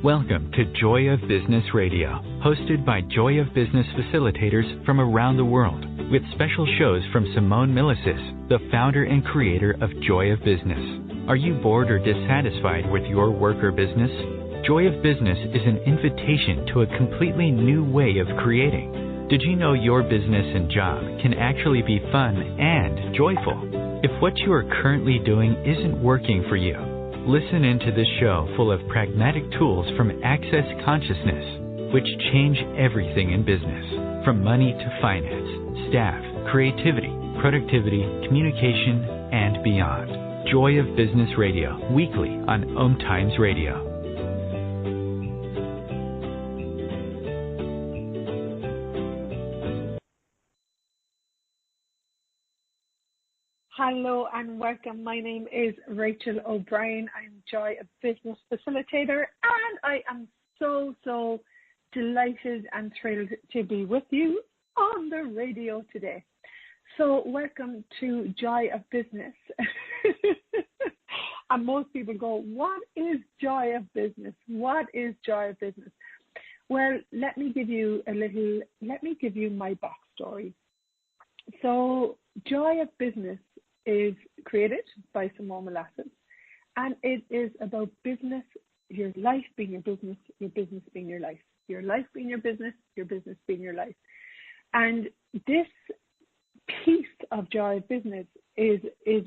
Welcome to Joy of Business Radio, hosted by Joy of Business facilitators from around the world, with special shows from Simone Milicis, the founder and creator of Joy of Business. Are you bored or dissatisfied with your work or business? Joy of Business is an invitation to a completely new way of creating. Did you know your business and job can actually be fun and joyful? If what you are currently doing isn't working for you, listen into this show full of pragmatic tools from Access Consciousness, which change everything in business, from money to finance, staff, creativity, productivity, communication, and beyond. Joy of Business Radio, weekly on OMTimes Radio. Hello and welcome. My name is Rachel O'Brien. I'm Joy, a business facilitator, and I am so delighted and thrilled to be with you on the radio today. So welcome to Joy of Business. And most people go, what is Joy of Business? What is Joy of Business? Well, let me give you my backstory. So Joy of Business is created by Simone Milicis, and it is about business, your life being your business being your life, your life being your business being your life. And this piece of Joy of Business is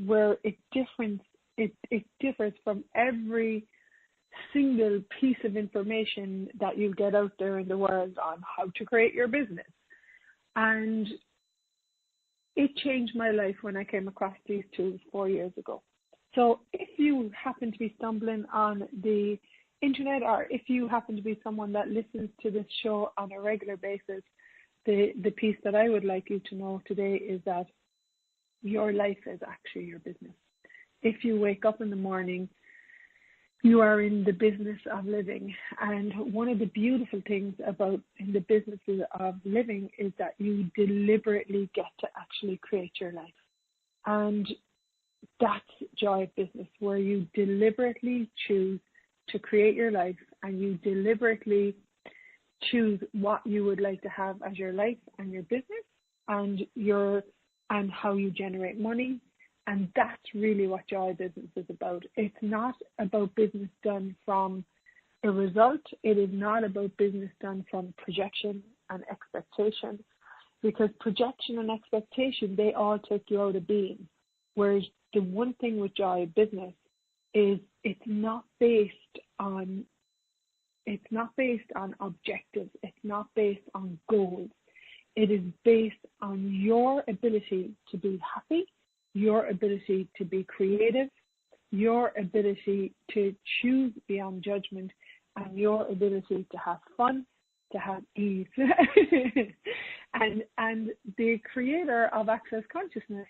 where it differs from every single piece of information that you get out there in the world on how to create your business. And it changed my life when I came across these tools 4 years ago. So if you happen to be stumbling on the internet, or if you happen to be someone that listens to this show on a regular basis, the piece that I would like you to know today is that your life is actually your business. If you wake up in the morning, you are in the business of living. And one of the beautiful things about in the businesses of living is that you deliberately get to actually create your life. And that's Joy of Business, where you deliberately choose to create your life, and you deliberately choose what you would like to have as your life and your business and how you generate money. And that's really what Joy of Business is about. It's not about business done from a result. It is not about business done from projection and expectation, because projection and expectation, they all take you out of being. Whereas the one thing with Joy of Business is it's not based on objectives. It's not based on goals. It is based on your ability to be happy, your ability to be creative, your ability to choose beyond judgment, and your ability to have fun, to have ease. and the creator of Access Consciousness,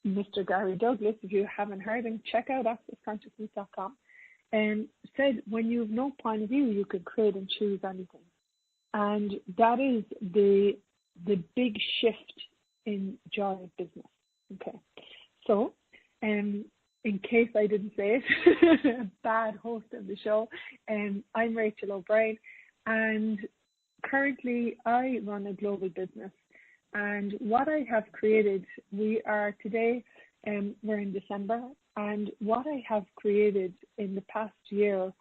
Mr. Gary Douglas, if you haven't heard him, check out accessconsciousness.com, said when you have no point of view, you can create and choose anything. And that is the big shift in Joy of Business. Okay, so in case I didn't say it, a bad host of the show, I'm Rachel O'Brien, and currently I run a global business. And what I have created, we are today, we're in December, and what I have created in the past year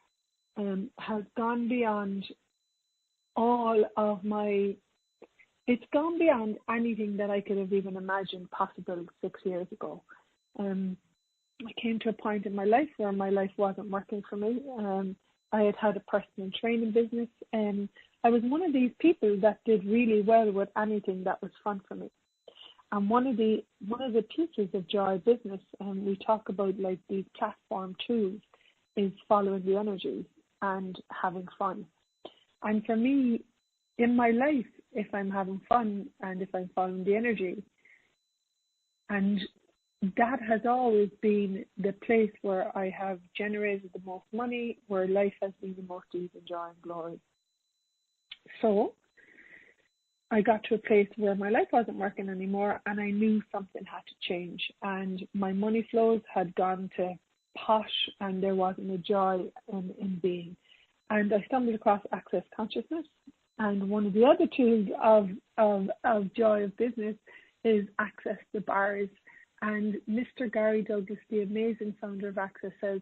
has gone beyond all of my. It's gone beyond anything that I could have even imagined possible 6 years ago. I came to a point in my life where my life wasn't working for me. I had a personal training business, and I was one of these people that did really well with anything that was fun for me. And one of the pieces of Joy Business, and we talk about like these platform tools, is following the energy and having fun. And for me, in my life, if I'm having fun and if I'm following the energy, and that has always been the place where I have generated the most money, where life has been the most ease and joy and glory. So I got to a place where my life wasn't working anymore, and I knew something had to change. And my money flows had gone to posh and there wasn't a joy in being. And I stumbled across Access Consciousness. And one of the other tools of Joy of Business is Access the Bars. And Mr. Gary Douglas, the amazing founder of Access, says,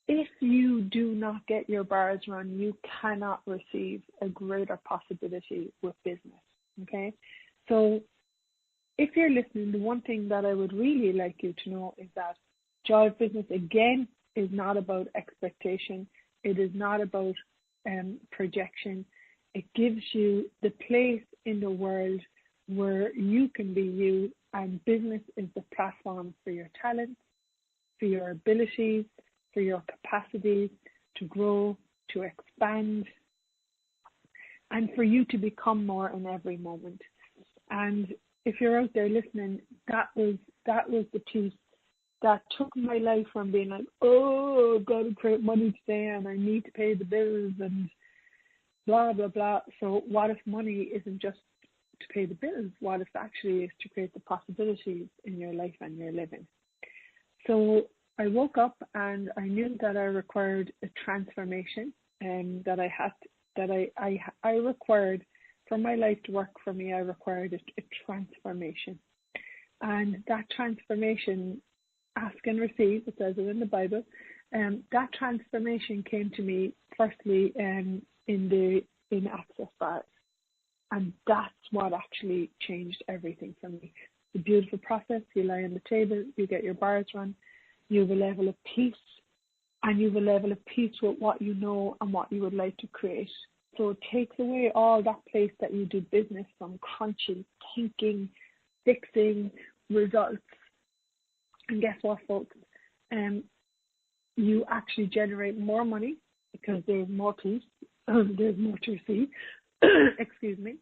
if you do not get your bars run, you cannot receive a greater possibility with business. Okay? So if you're listening, the one thing that I would really like you to know is that Joy of Business, again, is not about expectation. It is not about projection. It gives you the place in the world where you can be you, and business is the platform for your talents, for your abilities, for your capacities to grow, to expand, and for you to become more in every moment. And if you're out there listening, that was the piece that took my life from being like, oh, I've got to create money today and I need to pay the bills and blah, blah, blah. So what if money isn't just to pay the bills? What if actually is to create the possibilities in your life and your living? So I woke up and I knew that I required a transformation, and that I required for my life to work for me. I required a transformation, and that transformation, ask and receive, it says it in the Bible. That transformation came to me firstly in Access Bars, and that's what actually changed everything for me. The beautiful process: you lie on the table, you get your bars run. You have a level of peace, and you have a level of peace with what you know and what you would like to create. So it takes away all that place that you do business from: crunching, thinking, fixing, results. And guess what, folks? You actually generate more money because there's more peace, there's more to see, excuse me,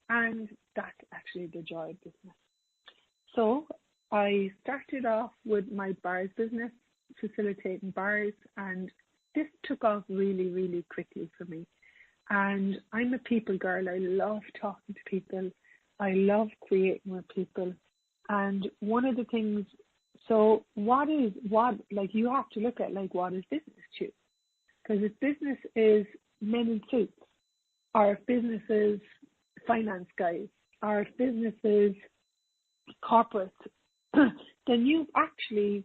and that's actually the joy of business. So I started off with my bars business, facilitating bars, and this took off really, really quickly for me. And I'm a people girl. I love talking to people. I love creating with people. And one of the things, so you have to look at what is business to you? Because if business is men in suits, or if business is finance guys, or if business is corporate, then you've actually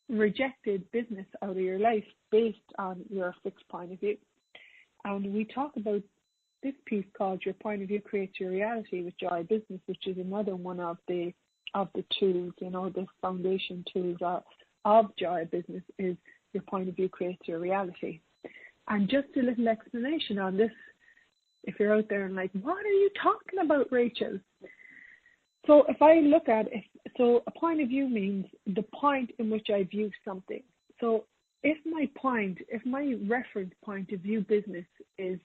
rejected business out of your life based on your fixed point of view. And we talk about this piece called Your Point of View Creates Your Reality with Joy Business, which is another one of the tools, the foundation tools of Joy Business is Your Point of View Creates Your Reality. And just a little explanation on this, if you're out there and what are you talking about, Rachel? So if I look at it, so a point of view means the point in which I view something. So if my reference point of view business is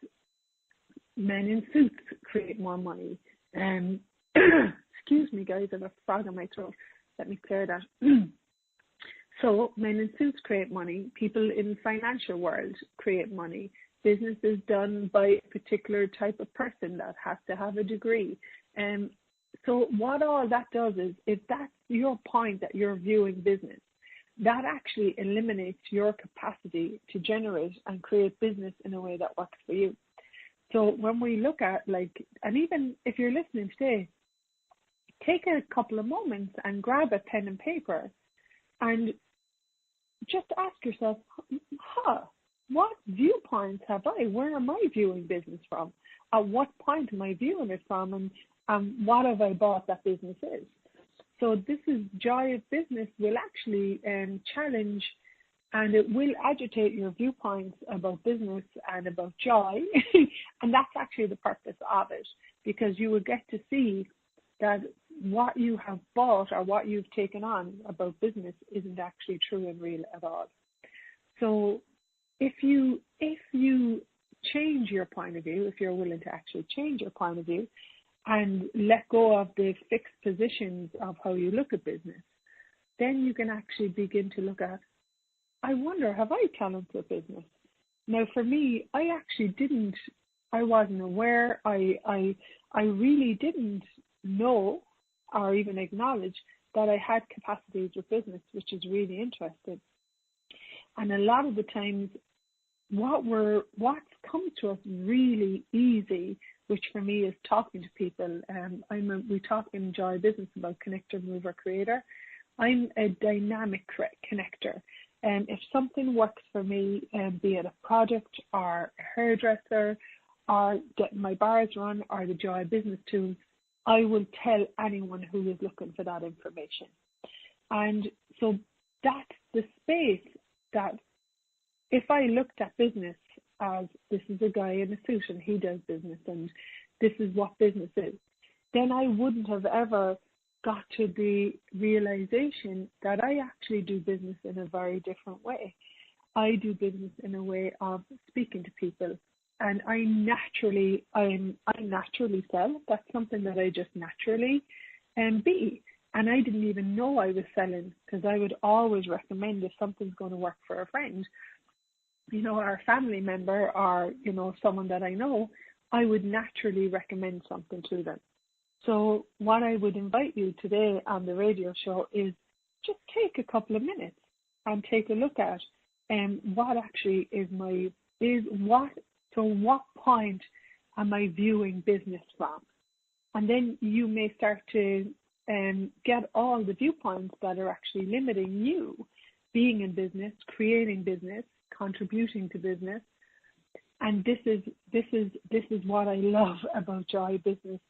men in suits create more money, excuse me guys, I have a frog in my throat, let me clear that. So men in suits create money, people in the financial world create money, business is done by a particular type of person that has to have a degree. So what all that does is, if that's your point that you're viewing business, that actually eliminates your capacity to generate and create business in a way that works for you. So when we look at and even if you're listening today, take a couple of moments and grab a pen and paper and just ask yourself, what viewpoints have I? Where am I viewing business from? At what point am I viewing it from? And what have I bought that business is? So this is Joy of Business will actually challenge, and it will agitate your viewpoints about business and about joy. And that's actually the purpose of it, because you will get to see that what you have bought or what you've taken on about business isn't actually true and real at all. So if you change your point of view, if you're willing to actually change your point of view and let go of the fixed positions of how you look at business, then you can actually begin to look at, I wonder, have I talent with business? Now, for me, I wasn't aware, I really didn't know or even acknowledge that I had capacities with business, which is really interesting. And a lot of the times what's come to us really easy, which for me is talking to people. We talk in Joy Business about connector, mover, creator. I'm a dynamic connector. And if something works for me, be it a project or a hairdresser or getting my bars run or the Joy Business tools, I will tell anyone who is looking for that information. And so that's the space that if I looked at business as this is a guy in a suit and he does business and this is what business is, then I wouldn't have ever got to the realization that I actually do business in a very different way. I do business in a way of speaking to people, and I naturally sell. That's something that I just naturally be. And I didn't even know I was selling, because I would always recommend if something's going to work for a friend, or a family member, or, someone that I know, I would naturally recommend something to them. So what I would invite you today on the radio show is just take a couple of minutes and take a look at what actually what point am I viewing business from? And then you may start to get all the viewpoints that are actually limiting you being in business, creating business, contributing to business. And this is what I love about Joy Business,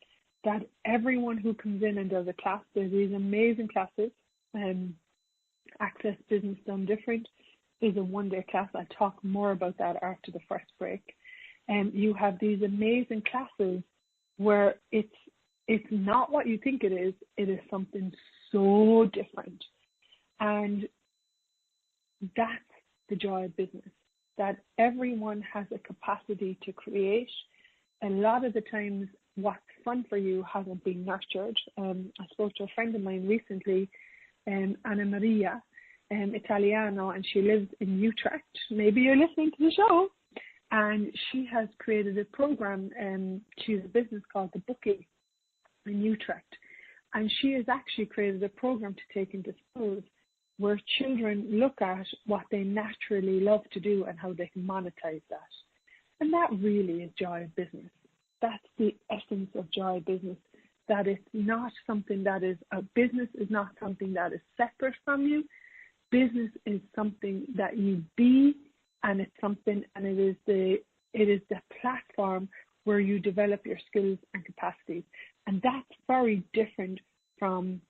that everyone who comes in and does a class, there's these amazing classes. Access Business Done Different is a one-day class. I'll talk more about that after the first break. You have these amazing classes where it's not what you think it is something so different. And that's the joy of business, that everyone has a capacity to create. A lot of the times what's fun for you hasn't been nurtured. I spoke to a friend of mine recently, Anna Maria, Italiano, and she lives in Utrecht. Maybe you're listening to the show. And she has created a program, she's a business called The Bookie in Utrecht. And she has actually created a program to take into schools where children look at what they naturally love to do and how they can monetize that. And that really is joy of business. That's the essence of joy of business, that it's not something that is, a business is not something that is separate from you. Business is something that you be, and it's something, and it is the platform where you develop your skills and capacities. And that's very different from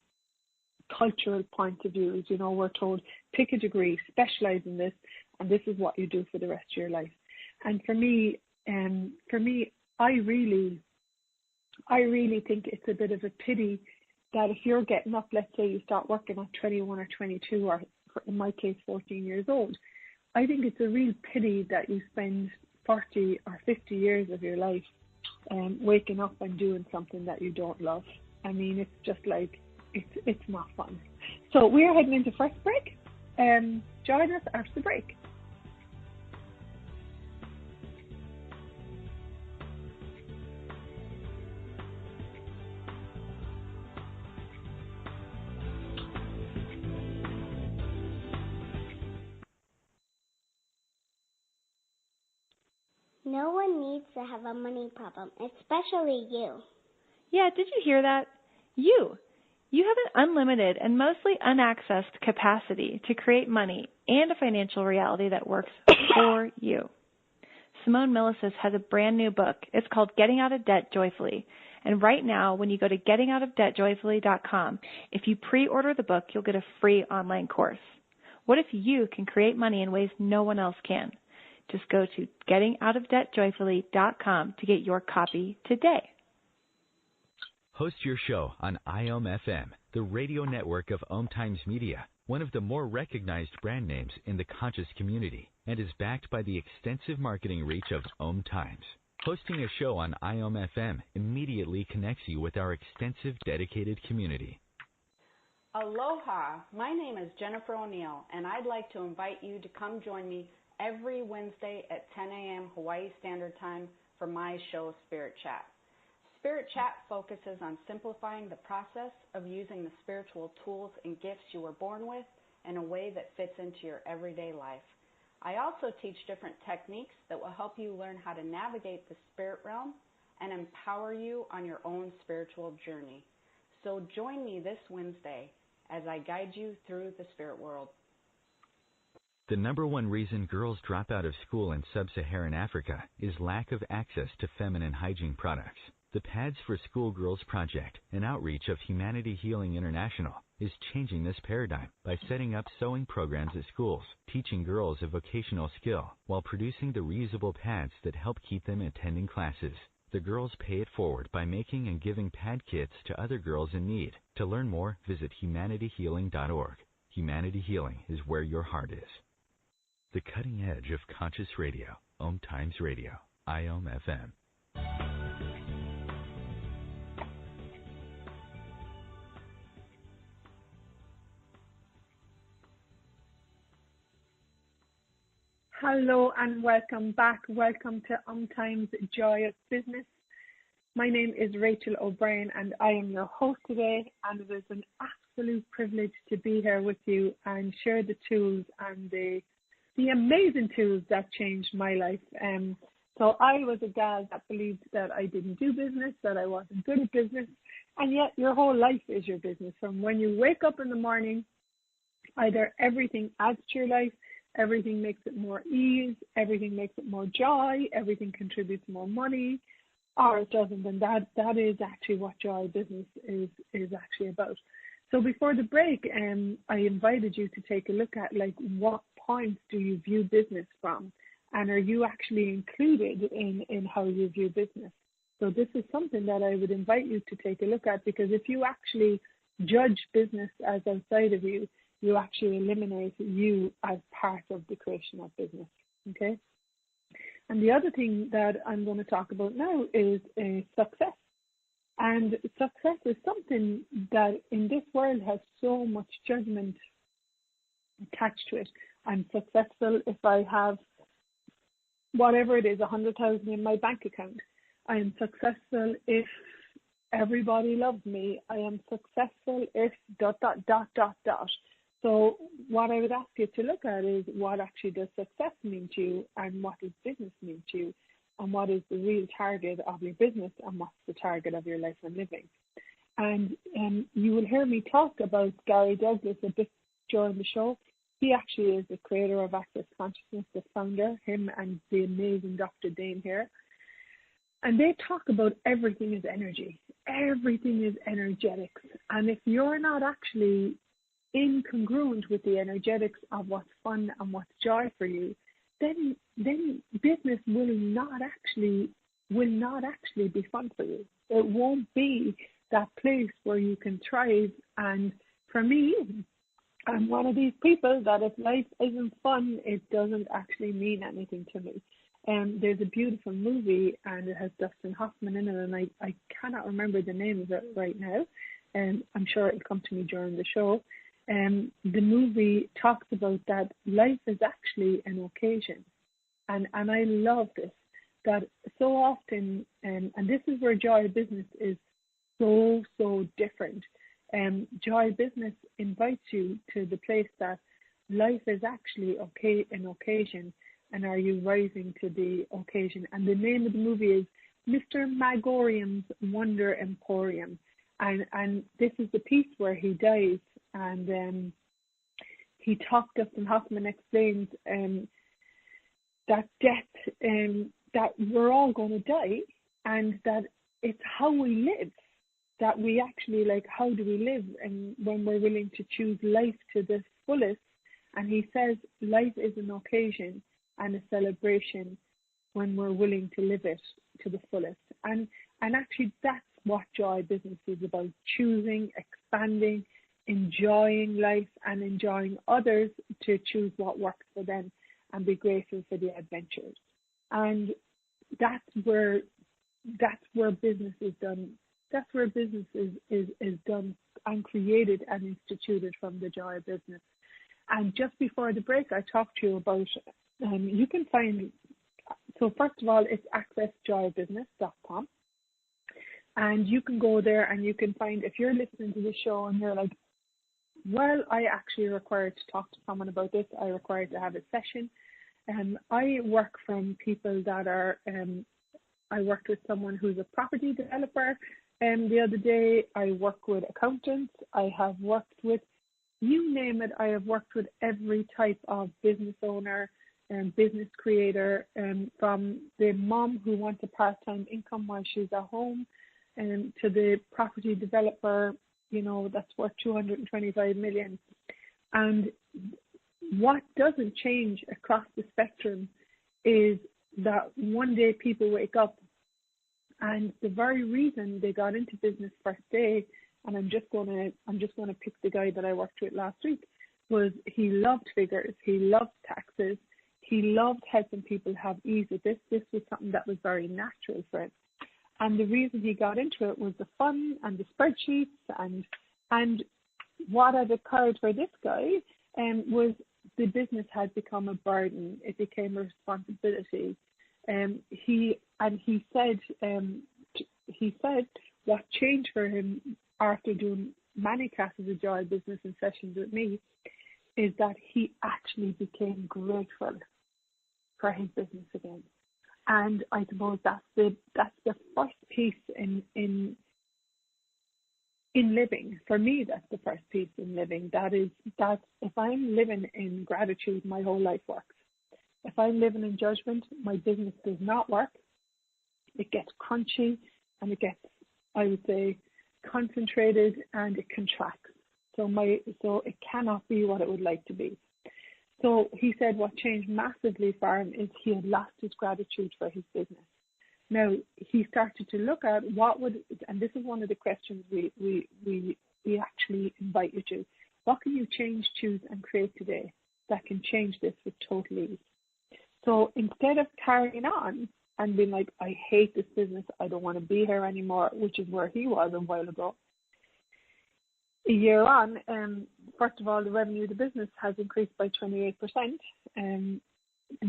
cultural point of views. We're told, pick a degree, specialize in this, and this is what you do for the rest of your life. And for me, I really think it's a bit of a pity that if you're getting up, let's say you start working at 21 or 22, or in my case, 14 years old, I think it's a real pity that you spend 40 or 50 years of your life waking up and doing something that you don't love. I mean, it's just like, it's not fun. So we are heading into first break. Join us after the break. No one needs to have a money problem, especially you. Yeah, did you hear that? You have an unlimited and mostly unaccessed capacity to create money and a financial reality that works for you. Simone Milasas has a brand new book. It's called Getting Out of Debt Joyfully. And right now, when you go to gettingoutofdebtjoyfully.com, if you pre-order the book, you'll get a free online course. What if you can create money in ways no one else can? Just go to gettingoutofdebtjoyfully.com to get your copy today. Host your show on IOM-FM, the radio network of OMTimes Media, one of the more recognized brand names in the conscious community, and is backed by the extensive marketing reach of OMTimes. Hosting a show on IOM-FM immediately connects you with our extensive dedicated community. Aloha, my name is Jennifer O'Neill, and I'd like to invite you to come join me every Wednesday at 10 a.m. Hawaii Standard Time for my show, Spirit Chat. Spirit Chat focuses on simplifying the process of using the spiritual tools and gifts you were born with in a way that fits into your everyday life. I also teach different techniques that will help you learn how to navigate the spirit realm and empower you on your own spiritual journey. So join me this Wednesday as I guide you through the spirit world. The number one reason girls drop out of school in sub-Saharan Africa is lack of access to feminine hygiene products. The Pads for Schoolgirls Project, an outreach of Humanity Healing International, is changing this paradigm by setting up sewing programs at schools, teaching girls a vocational skill, while producing the reusable pads that help keep them attending classes. The girls pay it forward by making and giving pad kits to other girls in need. To learn more, visit humanityhealing.org. Humanity Healing is where your heart is. The cutting edge of conscious radio, OMTimes Radio, IOM FM. Hello and welcome back. Welcome to OMTimes Joy of Business. My name is Rachel O'Brien and I am your host today, and it is an absolute privilege to be here with you and share the tools and the amazing tools that changed my life. So I was a gal that believed that I didn't do business, that I wasn't good at business, and yet your whole life is your business. From when you wake up in the morning, either everything adds to your life, everything makes it more ease, everything makes it more joy, everything contributes more money, or it doesn't. And that is actually what joy business is actually about. So before the break, I invited you to take a look at like what points do you view business from, and are you actually included in how you view business? So this is something that I would invite you to take a look at, because if you actually judge business as outside of you, you actually eliminate you as part of the creation of business, okay? And the other thing that I'm going to talk about now is success. And success is something that in this world has so much judgment attached to it. I'm successful if I have whatever it is, 100,000 in my bank account. I am successful if everybody loves me. I am successful if ... So what I would ask you to look at is what actually does success mean to you, and what does business mean to you, and what is the real target of your business, and what's the target of your life and living. And you will hear me talk about Gary Douglas a bit during the show. He actually is the creator of Access Consciousness, the founder, him and the amazing Dr. Dane here. And they talk about everything is energy. Everything is energetics. And if you're not actually incongruent with the energetics of what's fun and what's joy for you, then business will not actually be fun for you. It won't be that place where you can thrive. And for me, I'm one of these people that if life isn't fun, it doesn't actually mean anything to me. There's a beautiful movie, and it has Dustin Hoffman in it, and I cannot remember the name of it right now. I'm sure it'll come to me during the show. The movie talks about that life is actually an occasion. And I love this, that so often, and this is where joy business is so different. Joy business invites you to the place that life is actually an occasion, and are you rising to the occasion? And the name of the movie is Mr. Magorium's Wonder Emporium. And this is the piece where he dies, and Dustin Hoffman explains that death, that we're all going to die, and that it's how we live, that we actually, like, how do we live, and when we're willing to choose life to the fullest. And he says life is an occasion and a celebration when we're willing to live it to the fullest. And actually that's what joy business is about: choosing, expanding, enjoying life, and enjoying others to choose what works for them, and be grateful for the adventures. And that's where business is done. That's where business is done and created and instituted from the joy of business. And just before the break, I talked to you about, you can find, so first of all, it's accessjoybusiness.com. And you can go there and you can find, if you're listening to the show and you're like, well, I actually require to talk to someone about this, I require to have a session, I work from people that are, I worked with someone who's a property developer the other day. I work with accountants. I have worked with, you name it, I have worked with every type of business owner and business creator, from the mom who wants a part-time income while she's at home, and to the property developer, you know, that's worth 225 million. And what doesn't change across the spectrum is that one day people wake up, and the very reason they got into business first day, and I'm just gonna pick the guy that I worked with last week, was he loved figures, he loved taxes, he loved helping people have ease with this. This was something that was very natural for him. And the reason he got into it was the fun and the spreadsheets, and what had occurred for this guy was the business had become a burden. It became a responsibility. He said what changed for him after doing many classes of joy business and sessions with me is that he actually became grateful for his business again. And I suppose that's the first piece in living. For me, that's the first piece in living. That if I'm living in gratitude, my whole life works. If I'm living in judgment, my business does not work. It gets crunchy, and it gets, I would say, concentrated, and it contracts. So it cannot be what it would like to be. So he said what changed massively for him is he had lost his gratitude for his business. Now he started to look at and this is one of the questions we actually invite you to. What can you change, choose, and create today that can change this with total ease? So instead of carrying on and being like, I hate this business, I don't want to be here anymore, which is where he was a while ago. A year on, first of all, the revenue of the business has increased by 28%,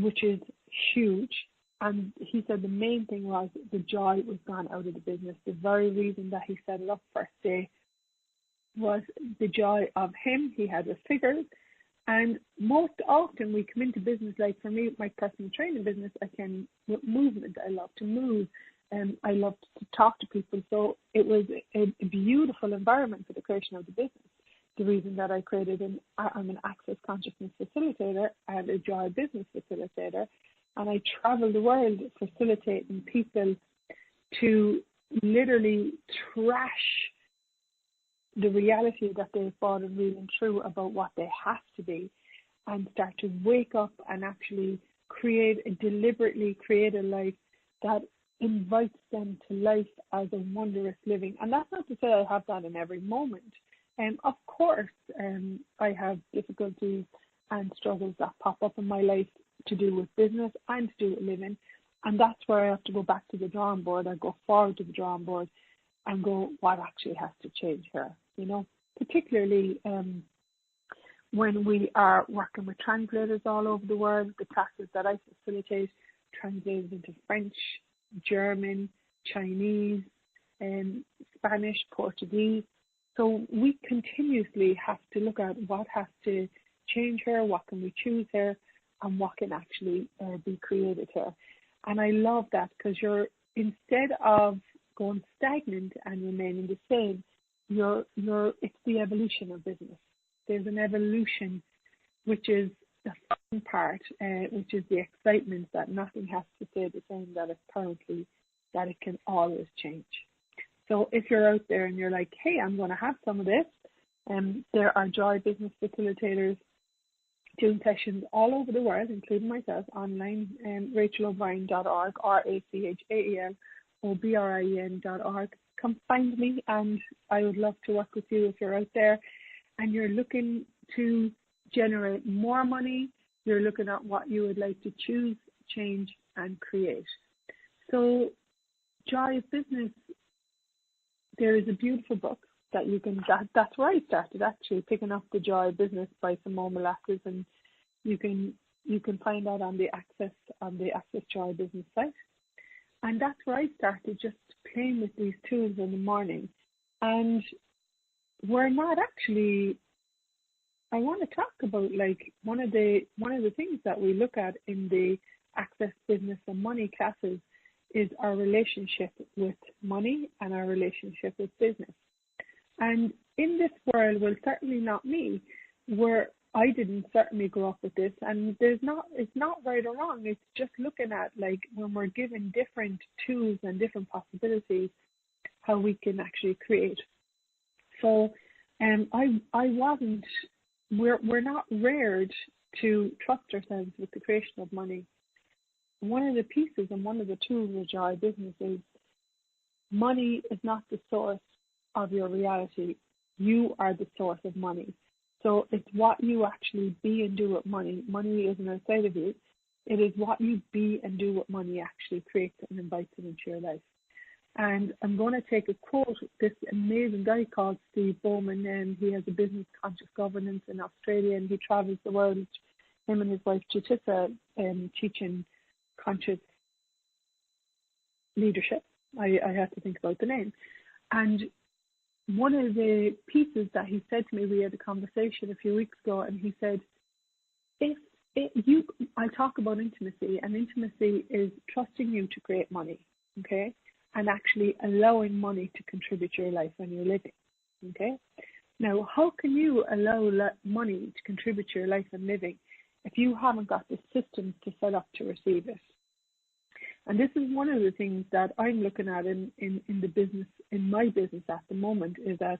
which is huge. And he said the main thing was the joy was gone out of the business. The very reason that he set it up first day was the joy of him. He had the figures. And most often we come into business, like for me, my personal training business, with movement. I love to move. I love to talk to people. So it was a beautiful environment for the creation of the business. The reason that I created I'm an access consciousness facilitator and a joy business facilitator. And I travel the world facilitating people to literally trash the reality that they've thought and real and true about what they have to be, and start to wake up and actually deliberately create a life that invites them to life as a wondrous living. And that's not to say I have that in every moment. Of course, I have difficulties and struggles that pop up in my life to do with business and to do with living. And that's where I have to go back to the drawing board. I go forward to the drawing board and go, what actually has to change here? You know, particularly when we are working with translators all over the world. The classes that I facilitate translated into French, German, Chinese, Spanish, Portuguese. So we continuously have to look at what has to change here, what can we choose here, and what can actually be created here. And I love that, because instead of going stagnant and remaining the same, it's the evolution of business. There's an evolution, which is the fun part, which is the excitement that nothing has to stay the same that it can always change. So if you're out there and you're like, hey, I'm going to have some of this, there are joy business facilitators doing sessions all over the world, including myself, online, rachelobrien.org, RACHALOBRIEN.org. Come find me, and I would love to work with you if you're out there and you're looking to generate more money. You're looking at what you would like to choose, change, and create. So, Joy of Business, there is a beautiful book that you can, that's where I started actually, picking up The Joy of Business by Simone Milasas, and you can find that on the Access Joy Business site. And that's where I started, just playing with these tools in the morning. And we're not actually I want to talk about like one of the things that we look at in the Access Business and Money classes is our relationship with money and our relationship with business. And in this world, well, certainly not me, where I didn't certainly grow up with this, and it's not right or wrong. It's just looking at like when we're given different tools and different possibilities, how we can actually create. So, we're not reared to trust ourselves with the creation of money. One of the pieces and one of the tools of Joy Business is money is not the source of your reality. You are the source of money. So it's what you actually be and do with money. Money isn't outside of you. It is what you be and do with money actually creates and invites it into your life. And I'm going to take a quote, this amazing guy called Steve Bowman, and he has a business conscious governance in Australia, and he travels the world, him and his wife Jatissa, teaching conscious leadership. I had to think about the name. And one of the pieces that he said to me, we had a conversation a few weeks ago, and he said, I talk about intimacy, and intimacy is trusting you to create money, okay? And actually allowing money to contribute to your life when you're living, okay? Now, how can you allow money to contribute to your life and living if you haven't got the systems to set up to receive it? And this is one of the things that I'm looking at in the business, in my business at the moment, is that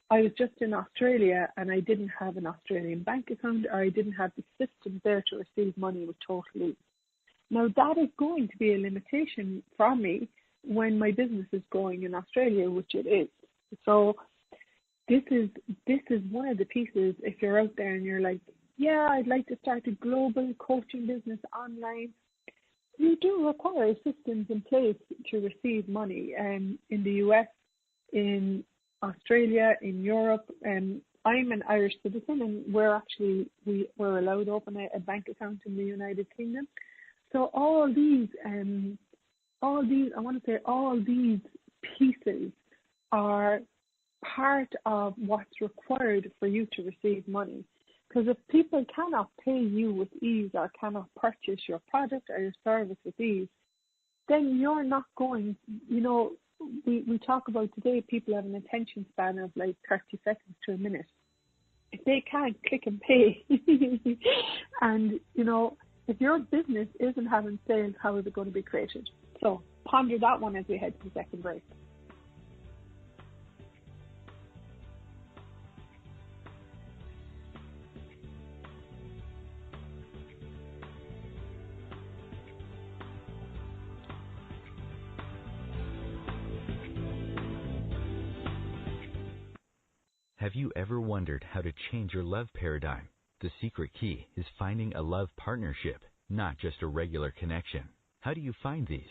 I was just in Australia and I didn't have an Australian bank account, or I didn't have the systems there to receive money with total ease. Now, that is going to be a limitation for me when my business is growing in Australia, which it is. So this is one of the pieces. If you're out there and you're like, yeah, I'd like to start a global coaching business online, you do require systems in place to receive money. In the US, in Australia, in Europe, I'm an Irish citizen, and we're allowed to open a bank account in the United Kingdom. So all these pieces are part of what's required for you to receive money. Because if people cannot pay you with ease or cannot purchase your product or your service with ease, then you're not going, we talk about today, people have an attention span of like 30 seconds to a minute. If they can't click and pay, and, if your business isn't having sales, how is it going to be created? So ponder that one as we head to the second break. Have you ever wondered how to change your love paradigm? The secret key is finding a love partnership, not just a regular connection. How do you find these?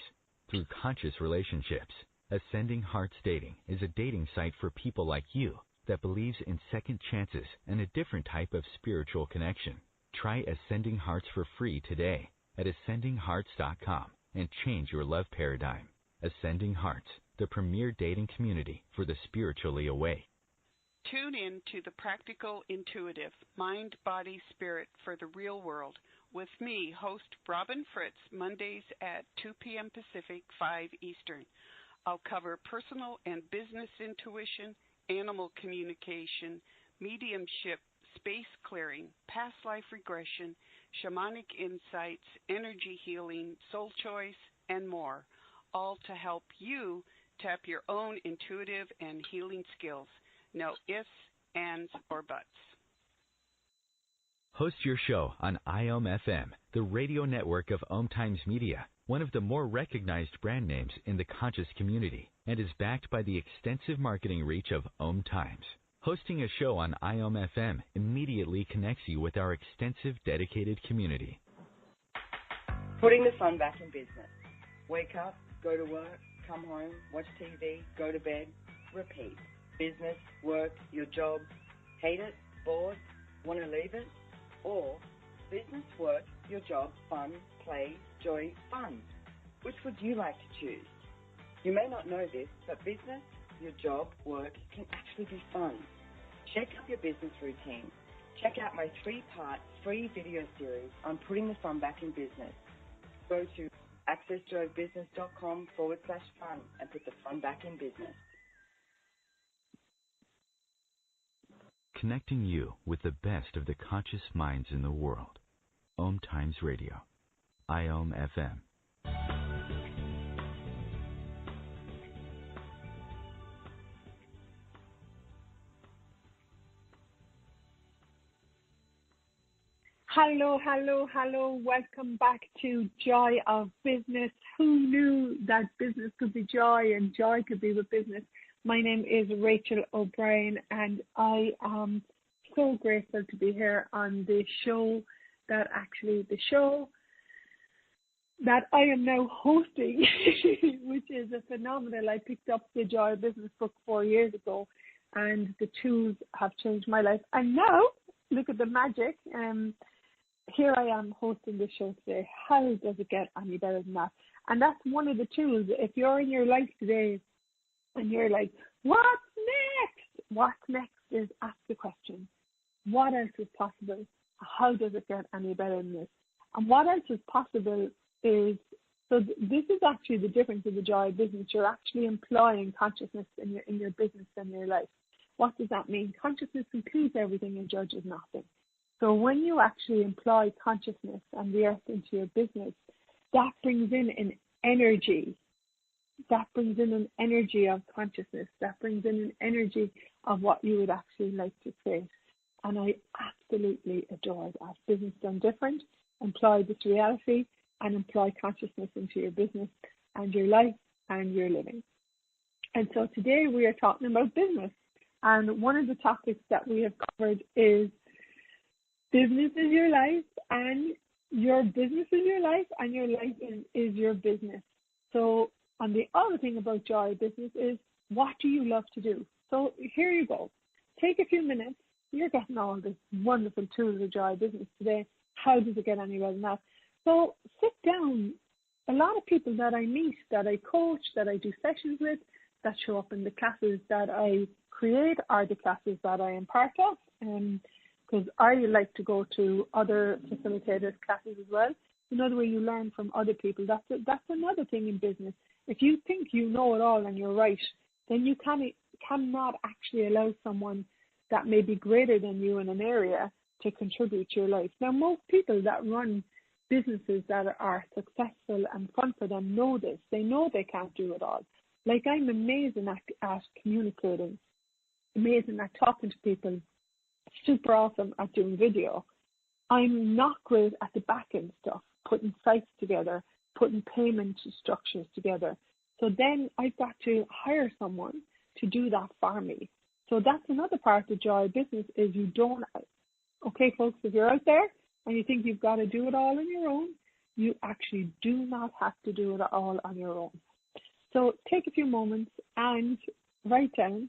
Through conscious relationships. Ascending Hearts Dating is a dating site for people like you that believes in second chances and a different type of spiritual connection. Try Ascending Hearts for free today at ascendinghearts.com and change your love paradigm. Ascending Hearts, the premier dating community for the spiritually awake. Tune in to the Practical Intuitive Mind, Body, Spirit for the Real World with me, host Robin Fritz, Mondays at 2 p.m. Pacific, 5 Eastern. I'll cover personal and business intuition, animal communication, mediumship, space clearing, past life regression, shamanic insights, energy healing, soul choice, and more, all to help you tap your own intuitive and healing skills. No ifs, ands, or buts. Host your show on IOM-FM, the radio network of OMTimes Media, one of the more recognized brand names in the conscious community, and is backed by the extensive marketing reach of OMTimes. Hosting a show on IOM-FM immediately connects you with our extensive dedicated community. Putting the fun back in business. Wake up, go to work, come home, watch TV, go to bed, repeat. Business, work, your job, hate it, bored, want to leave it? Or business, work, your job, fun, play, joy, fun. Which would you like to choose? You may not know this, but business, your job, work can actually be fun. Shake up your business routine. Check out my 3-part free video series on putting the fun back in business. Go to accessjoybusiness.com/fun and put the fun back in business. Connecting you with the best of the conscious minds in the world. OMTimes Radio. IOM FM. Hello, hello, hello. Welcome back to Joy of Business. Who knew that business could be joy and joy could be with business? My name is Rachel O'Brien, and I am so grateful to be here on the show that I am now hosting, which is a phenomenal. I picked up the Joy of Business book 4 years ago, and the tools have changed my life. And now, look at the magic. Here I am hosting the show today. How does it get any better than that? And that's one of the tools. If you're in your life today and you're like, what's next? What's next is ask the question, what else is possible? How does it get any better than this? And what else is possible is, so this is actually the difference in the Joy of Business. You're actually employing consciousness in your business and your life. What does that mean? Consciousness includes everything and judges nothing. So when you actually employ consciousness and the earth into your business, that brings in an energy. That brings in an energy of consciousness. That brings in an energy of what you would actually like to create. And I absolutely adore that. Business done different. Employ this reality and employ consciousness into your business and your life and your living. And so today we are talking about business. And one of the topics that we have covered is business is your life, and your business is your life, and your life is your business. So, and the other thing about Joy of Business is, what do you love to do? So here you go. Take a few minutes. You're getting all this wonderful tools of Joy of Business today. How does it get any better than that? So sit down. A lot of people that I meet, that I coach, that I do sessions with, that show up in the classes that I create are the classes that I am part of. Because I like to go to other facilitators' classes as well. Another way you learn from other people. That's another thing in business. If you think you know it all and you're right, then you cannot actually allow someone that may be greater than you in an area to contribute to your life. Now, most people that run businesses that are successful and fun for them know this. They know they can't do it all. Like, I'm amazing at communicating, amazing at talking to people, super awesome at doing video. I'm not great at the back end stuff, putting sites together, putting payment structures together. So then I've got to hire someone to do that for me. So that's another part of Joy of Business is you don't, okay folks, if you're out there and you think you've got to do it all on your own, you actually do not have to do it all on your own. So take a few moments and write down,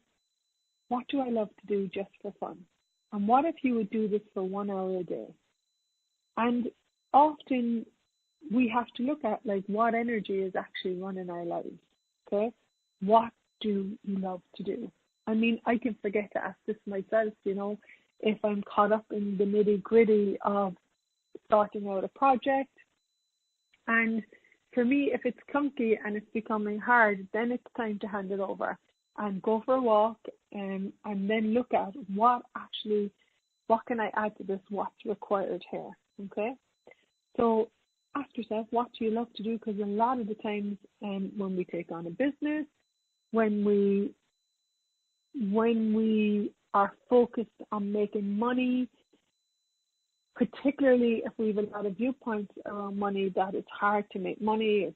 what do I love to do just for fun? And what if you would do this for 1 hour a day? And often we have to look at like what energy is actually running our lives. Okay? What do you love to do? I mean, I can forget to ask this myself, if I'm caught up in the nitty-gritty of sorting out a project. And for me, if it's clunky and it's becoming hard, then it's time to hand it over and go for a walk and then look at what can I add to this, what's required here, okay? So ask yourself, what do you love to do? Because a lot of the times when we take on a business, when we are focused on making money, particularly if we have a lot of viewpoints around money, that it's hard to make money,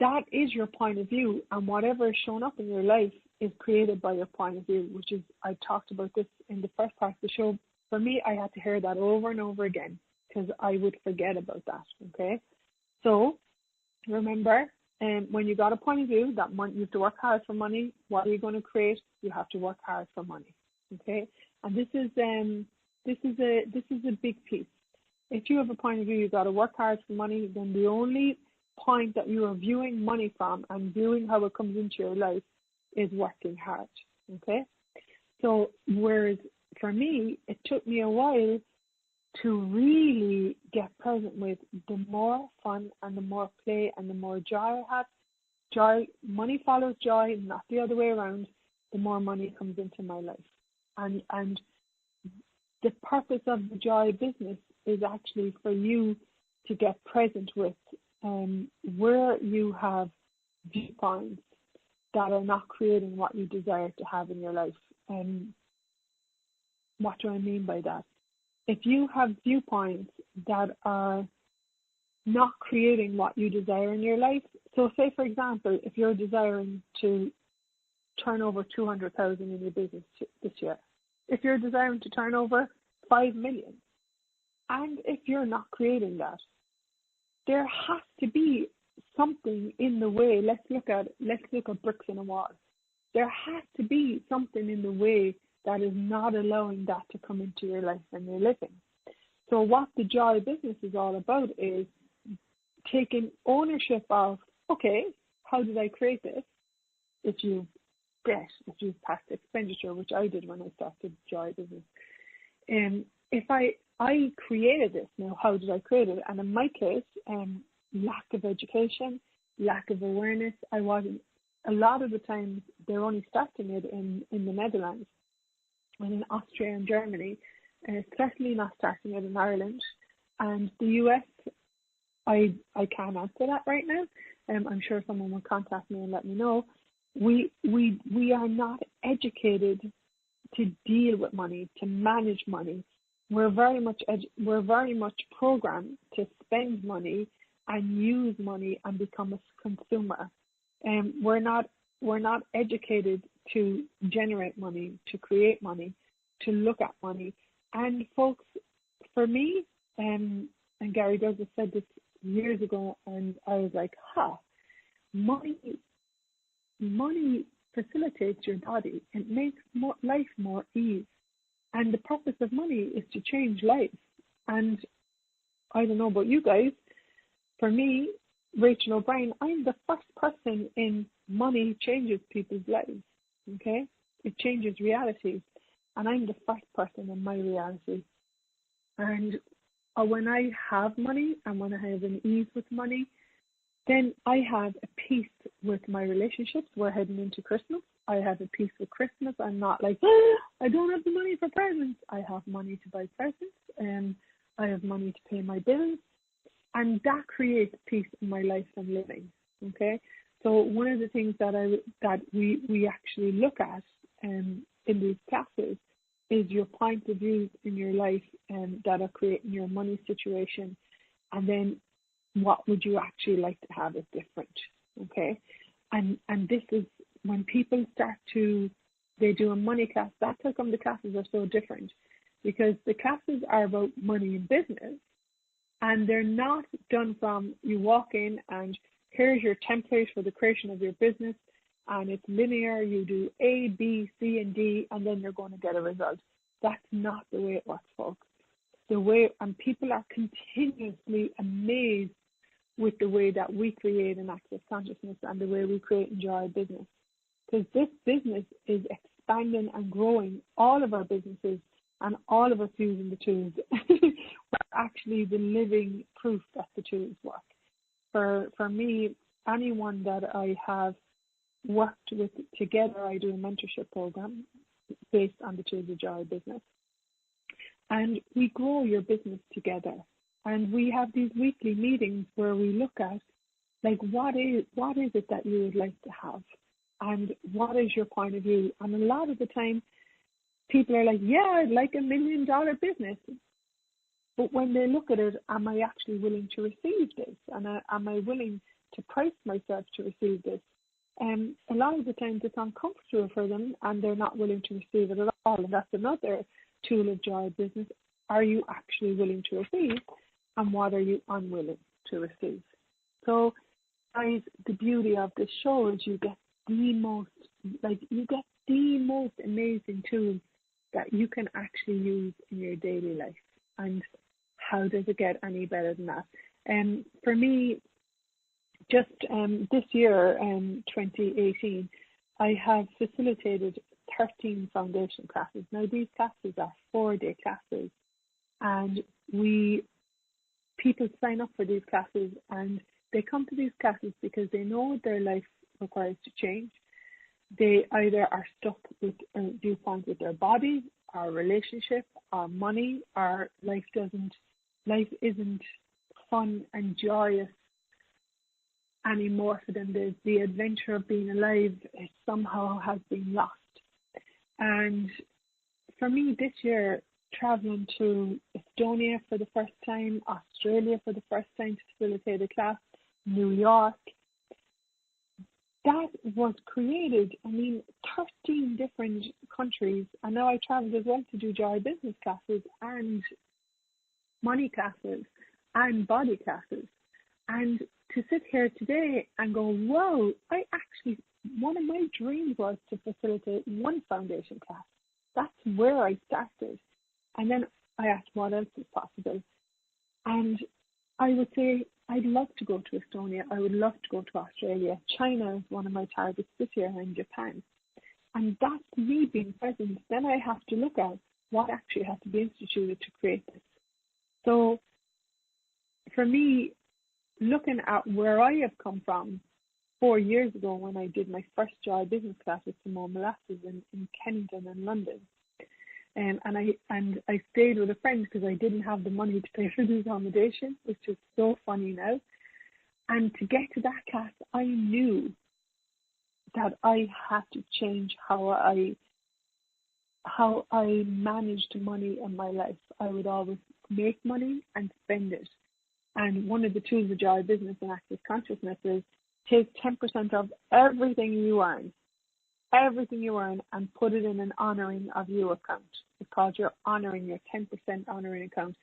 that is your point of view, and whatever is shown up in your life is created by your point of view, which is, I talked about this in the first part of the show. For me, I had to hear that over and over again because I would forget about that, okay? So remember, when you got a point of view that you have to work hard for money, what are you going to create? You have to work hard for money, okay? And this is a big piece. If you have a point of view, you got to work hard for money, then the only point that you are viewing money from and viewing how it comes into your life is working hard, okay? So whereas for me, it took me a while to really get present with the more fun and the more play and the more joy I have. Joy, money follows joy, not the other way around. The more money comes into my life. And the purpose of the joy business is actually for you to get present with where you have viewpoints that are not creating what you desire to have in your life. What do I mean by that? If you have viewpoints that are not creating what you desire in your life, so say for example, if you're desiring to turn over 200,000 in your business this year, if you're desiring to turn over 5 million, and if you're not creating that, there has to be something in the way. Let's look at bricks in a wall. There has to be something in the way that is not allowing that to come into your life and your living. So what the joy business is all about is taking ownership of, okay, how did I create this? If you've debt, if you've past expenditure, which I did when I started joy business. If I created this, now how did I create it? And in my case, lack of education, lack of awareness. I wasn't, a lot of the times they're only starting it in the Netherlands and in Austria and Germany, certainly not starting it in Ireland. And the US, I can't answer that right now. I'm sure someone will contact me and let me know. We are not educated to deal with money, to manage money. We're very much programmed to spend money and use money and become a consumer. We're not educated to generate money, to create money, to look at money. And folks, for me, and Gary Douglas said this years ago, and I was like, money facilitates your body. It makes life more ease. And the purpose of money is to change lives. And I don't know about you guys, for me, Rachel O'Brien, I'm the first person in money changes people's lives. Okay? It changes realities. And I'm the first person in my reality. And when I have money and when I have an ease with money, then I have a peace with my relationships. We're heading into Christmas. I have a peace with Christmas. I'm not like, I don't have the money for presents. I have money to buy presents, and I have money to pay my bills, and that creates peace in my life and living. Okay, so one of the things that we actually look at in these classes is your point of view in your life that are creating your money situation, and then what would you actually like to have is different. Okay, and this is when people they do a money class. That's how come the classes are so different, because the classes are about money and business, and they're not done from you walk in and here's your template for the creation of your business, and it's linear. You do A, B, C, and D, and then you're going to get a result. That's not the way it works, folks. And people are continuously amazed with the way that we create an access consciousness and the way we create and enjoy business. Because this business is expanding and growing, all of our businesses and all of us using the tools. We're actually the living proof that the tools work. For me, anyone that I have worked with together, I do a mentorship program based on the Tools of Joy business. And we grow your business together. And we have these weekly meetings where we look at, like, what is it that you would like to have? And what is your point of view? And a lot of the time, people are like, yeah, I'd like $1 million business. But when they look at it, am I actually willing to receive this? And am I willing to price myself to receive this? A lot of the times it's uncomfortable for them and they're not willing to receive it at all. And that's another tool of joy business. Are you actually willing to receive? And what are you unwilling to receive? So, guys, the beauty of this show is you get the most amazing tools that you can actually use in your daily life. And how does it get any better than that? For me, just this year, 2018, I have facilitated 13 foundation classes. Now, these classes are 4-day classes, and people sign up for these classes, and they come to these classes because they know their life requires to change. They either are stuck with viewpoints with their body, or relationship, or money, or life isn't fun and joyous anymore for them. The adventure of being alive somehow has been lost. And for me this year, traveling to Estonia for the first time, Australia for the first time to facilitate a class, New York, that was created, 13 different countries. And now I traveled as well to do joy business classes and money classes and body classes. And to sit here today and go, whoa, one of my dreams was to facilitate one foundation class. That's where I started. And then I asked what else is possible. And I would say, I'd love to go to Estonia. I would love to go to Australia. China is one of my targets this year, and Japan. And that's me being present. Then I have to look at what actually has to be instituted to create this. So for me, looking at where I have come from 4 years ago when I did my first joy business class with Simone Molasses in Kennington and London, and I stayed with a friend because I didn't have the money to pay for the accommodation, which is so funny now. And to get to that class, I knew that I had to change how I managed money in my life. I would always make money and spend it. And one of the tools of joy business and access consciousness is take 10% of everything you earn, and put it in an honoring of you account. It's called your 10% honoring account.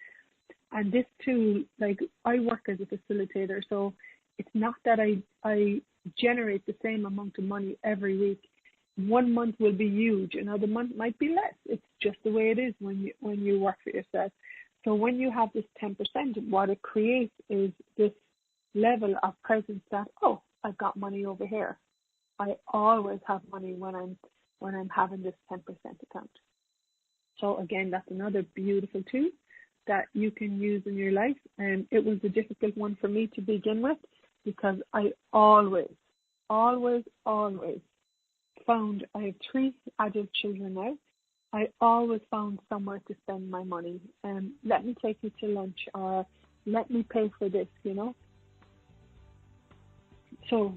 And this tool, I work as a facilitator, so it's not that I generate the same amount of money every week. 1 month will be huge, another month might be less. It's just the way it is when you work for yourself. So when you have this 10%, what it creates is this level of presence that, oh, I've got money over here. I always have money when I'm having this 10% account. So again, that's another beautiful tool that you can use in your life. And it was a difficult one for me to begin with because I always found, I have 3 adult children now, I always found somewhere to spend my money. Let me take you to lunch, or let me pay for this, So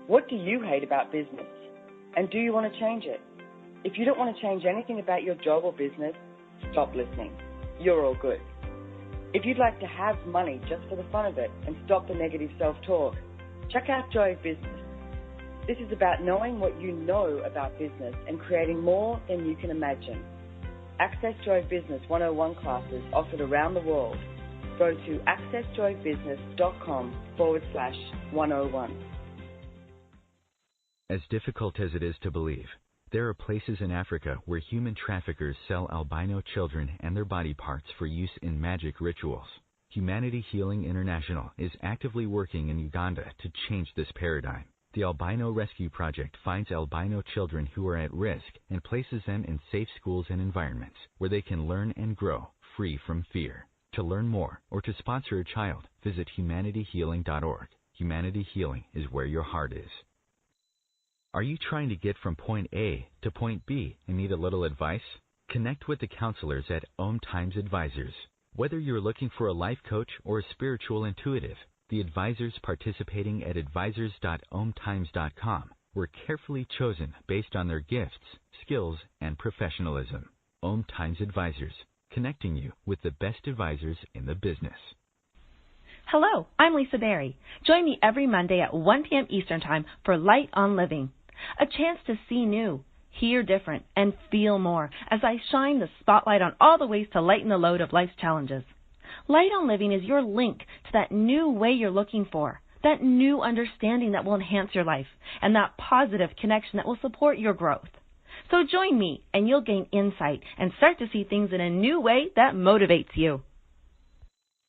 what do you hate about business? And do you want to change it? If you don't want to change anything about your job or business, stop listening. You're all good. If you'd like to have money just for the fun of it and stop the negative self-talk, check out Joy of Business. This is about knowing what you know about business and creating more than you can imagine. Access Joy of Business 101 classes offered around the world. Go to accessjoyofbusiness.com/101. As difficult as it is to believe, there are places in Africa where human traffickers sell albino children and their body parts for use in magic rituals. Humanity Healing International is actively working in Uganda to change this paradigm. The Albino Rescue Project finds albino children who are at risk and places them in safe schools and environments where they can learn and grow free from fear. To learn more or to sponsor a child, visit humanityhealing.org. Humanity Healing is where your heart is. Are you trying to get from point A to point B and need a little advice? Connect with the counselors at OMTimes Advisors. Whether you're looking for a life coach or a spiritual intuitive, the advisors participating at advisors.omtimes.com were carefully chosen based on their gifts, skills, and professionalism. OMTimes Advisors, connecting you with the best advisors in the business. Hello, I'm Lisa Berry. Join me every Monday at 1 p.m. Eastern Time for Light on Living. A chance to see new, hear different, and feel more as I shine the spotlight on all the ways to lighten the load of life's challenges. Light on Living is your link to that new way you're looking for, that new understanding that will enhance your life, and that positive connection that will support your growth. So join me, and you'll gain insight and start to see things in a new way that motivates you.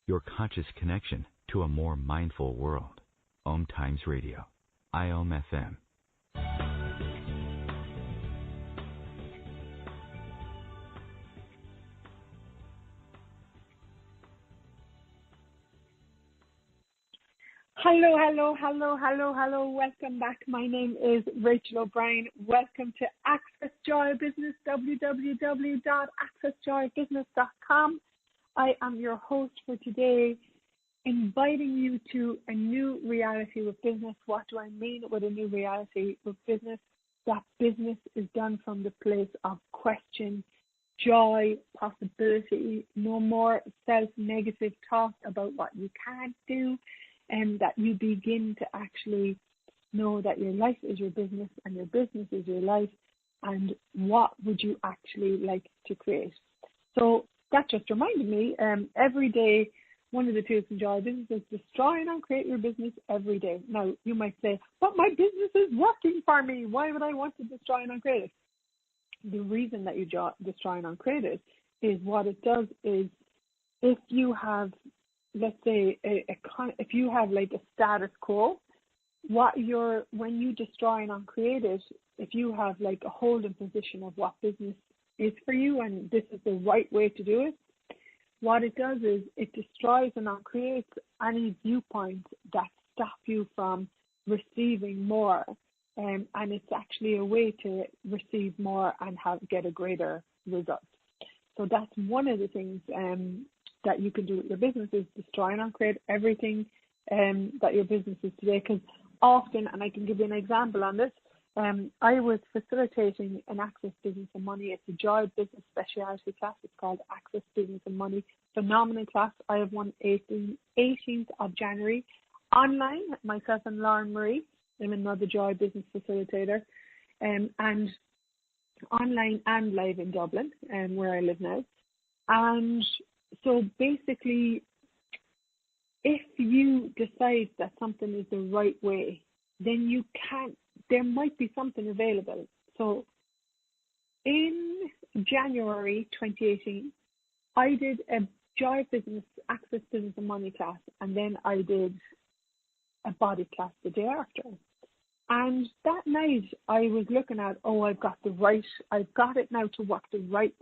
Your conscious connection to a more mindful world. OMTimes Radio. IOM FM. Hello. Welcome back. My name is Rachel O'Brien. Welcome to Access Joy Business, www.accessjoybusiness.com. I am your host for today, inviting you to a new reality with business. What do I mean with a new reality with business? That business is done from the place of question, joy, possibility, no more self-negative talk about what you can't do, and that you begin to actually know that your life is your business and your business is your life, and what would you actually like to create. So that just reminded me, every day, one of the tools in Joy Business is destroy and create your business every day. Now, you might say, but my business is working for me. Why would I want to destroy and uncreate it? The reason that you destroy and uncreate it is what it does is, if you have, let's say, if you have like a status quo, when you destroy and uncreate it, if you have like a holding position of what business is for you and this is the right way to do it, what it does is it destroys and uncreates any viewpoints that stop you from receiving more, and it's actually a way to receive more and get a greater result. So that's one of the things that you can do with your business, is destroy and uncreate everything that your business is today. Because often, and I can give you an example on this, I was facilitating an Access Business and Money. It's a Joy Business specialty class. It's called Access Business and Money. Phenomenal class. I have one 18th of January online. Myself and Lauren Marie. I'm another Joy Business facilitator, and online and live in Dublin, where I live now. And so basically, if you decide that something is the right way, then there might be something available. So in January 2018, I did a Joy Business, Access Business and Money class, and then I did a body class the day after. And that night I was looking at, I've got it now to work the right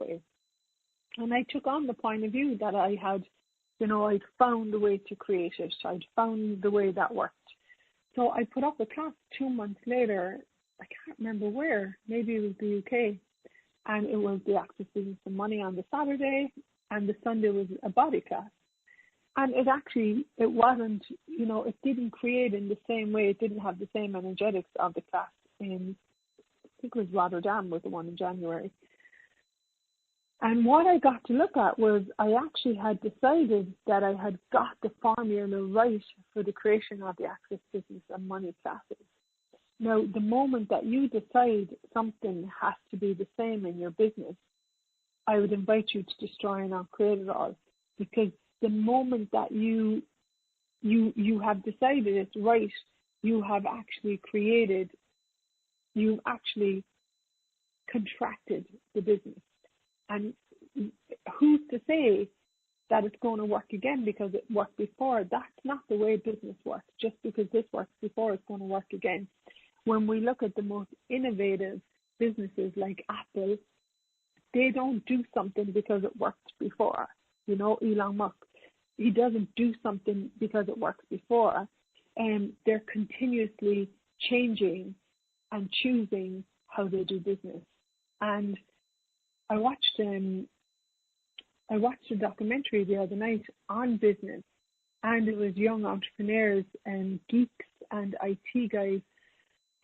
way. And I took on the point of view that I had, I'd found a way to create it. I'd found the way that worked. So I put up a class 2 months later. I can't remember where. Maybe it was the UK. And it was the Access Business and Money on the Saturday, and the Sunday was a body class. And it wasn't, it didn't create in the same way. It didn't have the same energetics of the class in, I think it was Rotterdam was the one in January. And what I got to look at was I actually had decided that I had got the formula right for the creation of the Access Business and Money classes. Now, the moment that you decide something has to be the same in your business, I would invite you to destroy and uncreate it all. Because the moment that you have decided it's right, you've actually contracted the business. And who's to say that it's going to work again because it worked before? That's not the way business works. Just because this works before, it's going to work again. When we look at the most innovative businesses like Apple, they don't do something because it worked before. Elon Musk, he doesn't do something because it works before. They're continuously changing and choosing how they do business. And I watched a documentary the other night on business, and it was young entrepreneurs and geeks and IT guys.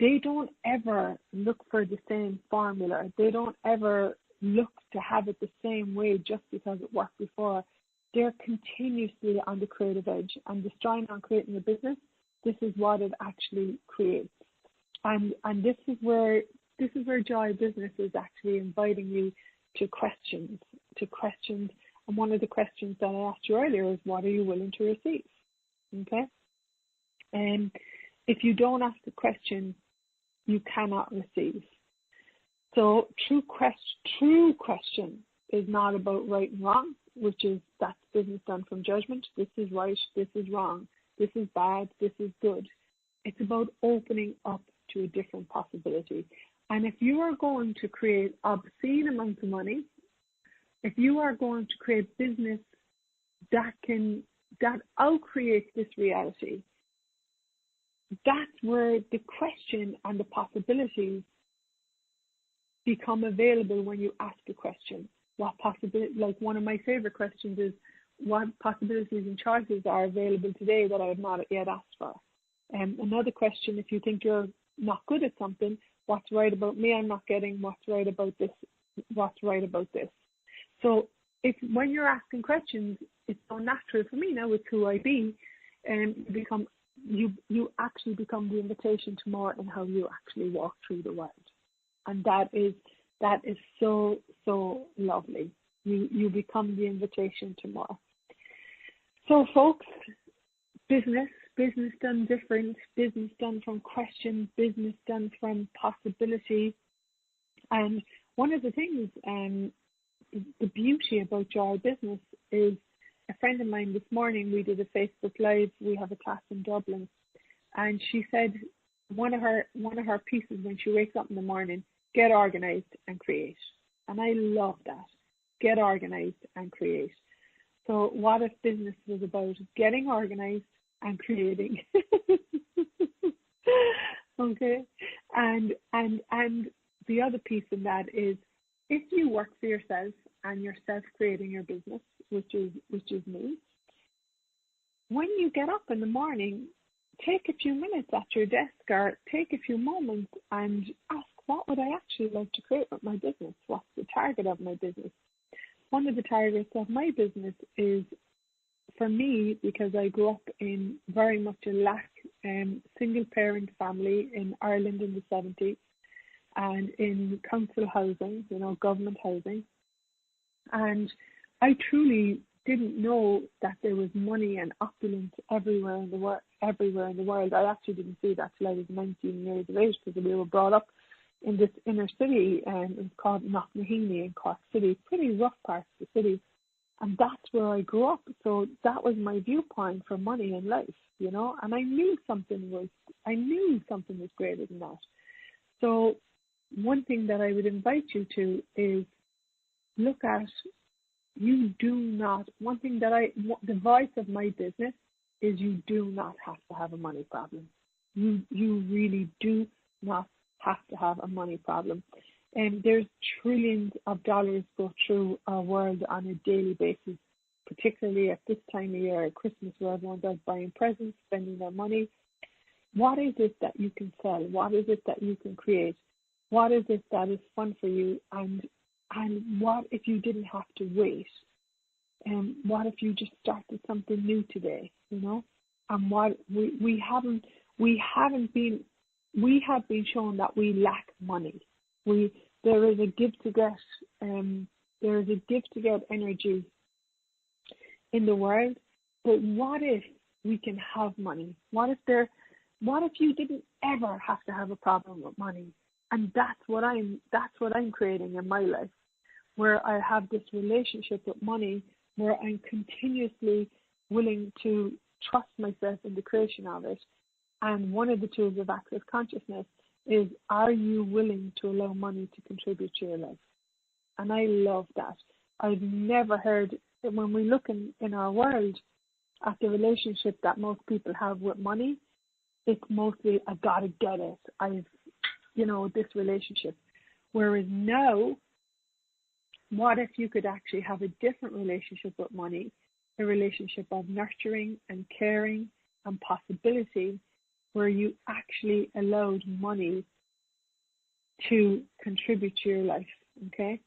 They don't ever look for the same formula. They don't ever look to have it the same way just because it worked before. They're continuously on the creative edge, and destroying and creating a business, this is what it actually creates. And this is where Joy Business is actually inviting you to questions And one of the questions that I asked you earlier is, what are you willing to receive? Okay? And if you don't ask the question, you cannot receive. So true question is not about right and wrong, which is that's business done from judgment. This is right, this is wrong, this is bad, this is good. It's about opening up to a different possibility. And if you are going to create obscene amounts of money, if you are going to create business that outcreates this reality, that's where the question and the possibilities become available when you ask a question. What possibility? Like, one of my favorite questions is, what possibilities and choices are available today that I have not yet asked for? Another question, if you think you're not good at something, what's right about me I'm not getting? What's right about this? What's right about this? So when you're asking questions, it's so natural for me now with who I be, and you actually become the invitation to more in how you actually walk through the world. And that is so, so lovely. You become the invitation to more. So folks, business done different, business done from question, business done from possibility. And one of the things, the beauty about Joy Business is, a friend of mine this morning, we did a Facebook Live. We have a class in Dublin, and she said one of her pieces when she wakes up in the morning: get organized and create. And I love that. Get organized and create. So what if business was about getting organized and creating? Okay. And the other piece in that is, if you work for yourself and you're self-creating your business, which is me, when you get up in the morning, take a few minutes at your desk or take a few moments and ask, what would I actually like to create with my business? What's the target of my business? One of the targets of my business is, for me, because I grew up in very much a single-parent family in Ireland in the 70s, and in council housing, government housing. And I truly didn't know that there was money and opulence everywhere in the world. I actually didn't see that till I was 19 years of age, because we were brought up in this inner city, and it's called Knocknaheeny in Cork City, pretty rough part of the city. And that's where I grew up. So that was my viewpoint for money in life, and I knew something was greater than that. So one thing that I would invite you to is look at, the voice of my business is, you do not have to have a money problem. You really do not have to have a money problem. And there's trillions of dollars go through our world on a daily basis, particularly at this time of year, at Christmas, where everyone's out buying presents, spending their money. What is it that you can sell? What is it that you can create? What is it that is fun for you? And what if you didn't have to wait? And what if you just started something new today? And what we have been shown that we lack money. There is a give to get energy in the world. But what if we can have money? What if you didn't ever have to have a problem with money? And that's what I'm creating in my life, where I have this relationship with money, where I'm continuously willing to trust myself in the creation of it. And one of the tools of access consciousness is, are you willing to allow money to contribute to your life? And I love that. I've never heard that when we look in our world at the relationship that most people have with money, it's mostly, I've got to get it. This relationship. Whereas now, what if you could actually have a different relationship with money, a relationship of nurturing and caring and possibility, where you actually allowed money to contribute to your life, okay?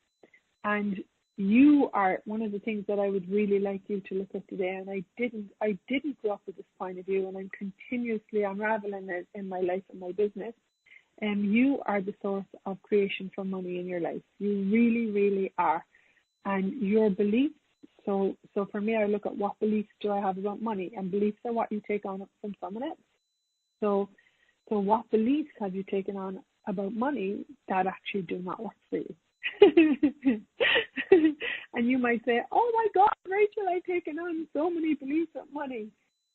And you are one of the things that I would really like you to look at today, and I didn't grow up with this point of view, and I'm continuously unraveling it in my life and my business. And you are the source of creation for money in your life. You really, really are. And your beliefs So for me, I look at what beliefs do I have about money, and beliefs are what you take on from someone else. So what beliefs have you taken on about money that actually do not work for you? And you might say, oh my God, Rachel, I've taken on so many beliefs of money.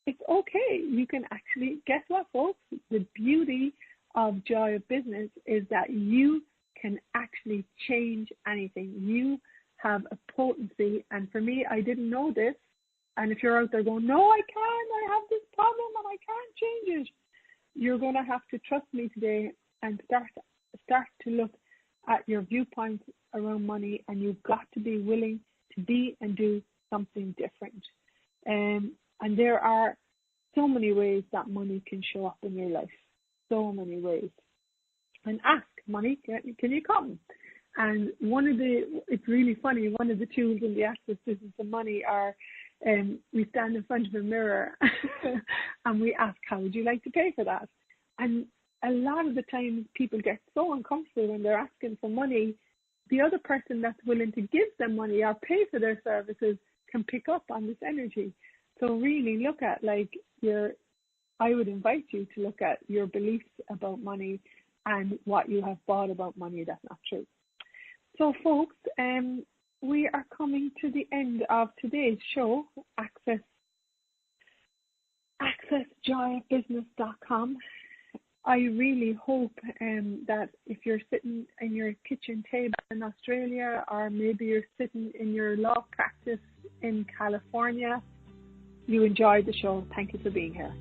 It's okay. You can actually, guess what, folks? The beauty of Joy of Business is that you can actually change anything. You have a potency. And for me, I didn't know this. And if you're out there going, no, I can't, I have this problem and I can't change it, you're going to have to trust me today and start to look at your viewpoints around money, and you've got to be willing to be and do something different. And there are so many ways that money can show up in your life, so many ways. And ask, money, can you come? And it's really funny, one of the tools in the Access Business of Money are, we stand in front of a mirror and we ask, how would you like to pay for that? And a lot of the times people get so uncomfortable when they're asking for money. The other person that's willing to give them money or pay for their services can pick up on this energy. So really look at I would invite you to look at your beliefs about money and what you have thought about money that's not true. So folks, we are coming to the end of today's show, accessjoyofbusiness.com. I really hope that if you're sitting in your kitchen table in Australia, or maybe you're sitting in your law practice in California, you enjoyed the show. Thank you for being here.